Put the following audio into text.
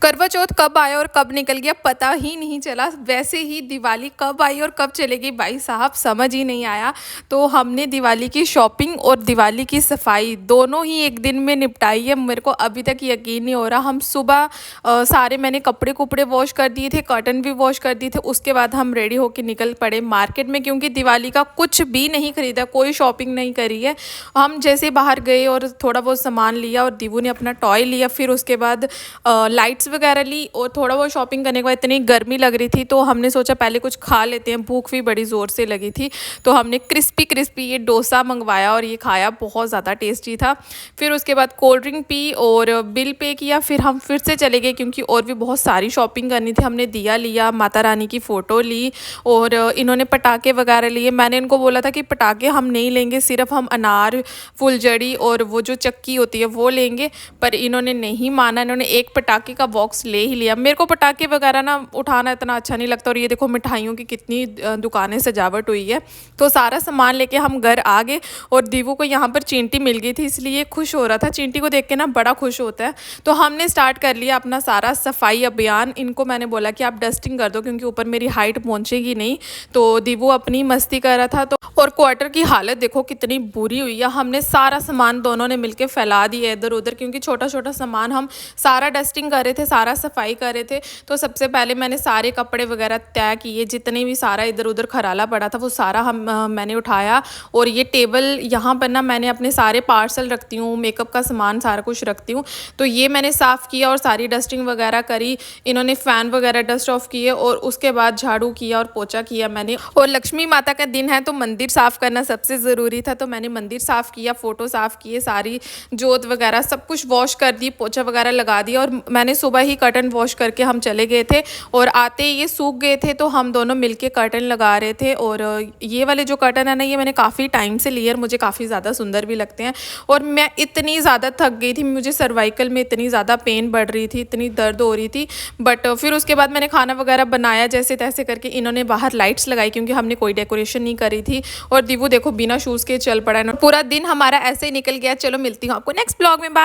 करवा चौथ कब आया और कब निकल गया पता ही नहीं चला। वैसे ही दिवाली कब आई और कब चली गई भाई साहब समझ ही नहीं आया। तो हमने दिवाली की शॉपिंग और दिवाली की सफाई दोनों ही एक दिन में निपटाई है। मेरे को अभी तक यकीन नहीं हो रहा। हम सुबह सारे मैंने कपड़े कुपड़े वॉश कर दिए थे, कर्टन भी वॉश कर दिए थे। उसके बाद हम रेडी होकर निकल पड़े मार्केट में, क्योंकि दिवाली का कुछ भी नहीं खरीदा, कोई शॉपिंग नहीं करी है। हम जैसे बाहर गए और थोड़ा बहुत सामान लिया और दीवू ने अपना टॉय लिया, फिर उसके बाद लाइट्स वगैरह ली और थोड़ा बहुत शॉपिंग करने के बाद इतनी गर्मी लग रही थी तो हमने सोचा पहले कुछ खा लेते हैं। भूख भी बड़ी ज़ोर से लगी थी तो हमने क्रिस्पी क्रिस्पी ये डोसा मंगवाया और ये खाया, बहुत ज़्यादा टेस्टी था। फिर उसके बाद कोल्ड ड्रिंक पी और बिल पे किया। फिर हम फिर से चले गए क्योंकि और भी बहुत सारी शॉपिंग करनी थी। हमने दिया लिया, माता रानी की फ़ोटो ली और इन्होंने पटाखे वगैरह लिए। मैंने इनको बोला था कि पटाखे हम नहीं लेंगे, सिर्फ हम अनार, फुलझड़ी और वो जो चक्की होती है वो लेंगे, पर इन्होंने नहीं माना। इन्होंने एक पटाखे का बॉक्स ले ही लिया। मेरे को पटाखे वगैरह ना उठाना इतना अच्छा नहीं लगता। और ये देखो मिठाइयों की कितनी दुकानें सजावट हुई है। तो सारा सामान लेके हम घर आ गए और दीवू को यहाँ पर चींटी मिल गई थी इसलिए खुश हो रहा था। चींटी को देख के ना बड़ा खुश होता है। तो हमने स्टार्ट कर लिया अपना सारा सफाई अभियान। इनको मैंने बोला कि आप डस्टिंग कर दो क्योंकि ऊपर मेरी हाइट पहुँचेगी नहीं। तो दीवू अपनी मस्ती कर रहा था। तो और क्वार्टर की हालत देखो कितनी बुरी हुई है। हमने सारा सामान दोनों ने मिलके फैला दिया इधर उधर, क्योंकि छोटा छोटा सामान हम सारा डस्टिंग कर रहे थे, सारा सफाई कर रहे थे। तो सबसे पहले मैंने सारे कपड़े वगैरह तय किए, जितने भी सारा इधर उधर खराला पड़ा था वो सारा मैंने उठाया। और ये टेबल यहाँ पर ना मैंने अपने सारे पार्सल रखती हूँ, मेकअप का सामान सारा कुछ रखती हूँ। तो ये मैंने साफ़ किया और सारी डस्टिंग वगैरह करी। इन्होंने फ़ैन वगैरह डस्ट ऑफ किए और उसके बाद झाड़ू किया और पोछा किया मैंने। और लक्ष्मी माता का दिन है तो मंदिर साफ़ करना सबसे ज़रूरी था। तो मैंने मंदिर साफ़ किया, फ़ोटो साफ़ किए, सारी जोत वगैरह सब कुछ वॉश कर दी, पोछा वगैरह लगा दिया। और मैंने सुबह ही कर्टन वॉश करके हम चले गए थे और आते ही ये सूख गए थे तो हम दोनों मिलके कर्टन लगा रहे थे। और ये वाले जो कर्टन है ना ये मैंने काफ़ी टाइम से लिए और मुझे काफ़ी ज़्यादा सुंदर भी लगते हैं। और मैं इतनी ज़्यादा थक गई थी, मुझे सर्वाइकल में इतनी ज़्यादा पेन बढ़ रही थी, इतनी दर्द हो रही थी। बट फिर उसके बाद मैंने खाना वगैरह बनाया जैसे तैसे करके। इन्होंने बाहर लाइट्स लगाई क्योंकि हमने कोई डेकोरेशन नहीं करी थी। और दीवू देखो बिना शूज़ के चल पड़ा है। पूरा दिन हमारा ऐसे ही निकल गया। चलो मिलती हूँ आपको नेक्स्ट ब्लॉग में।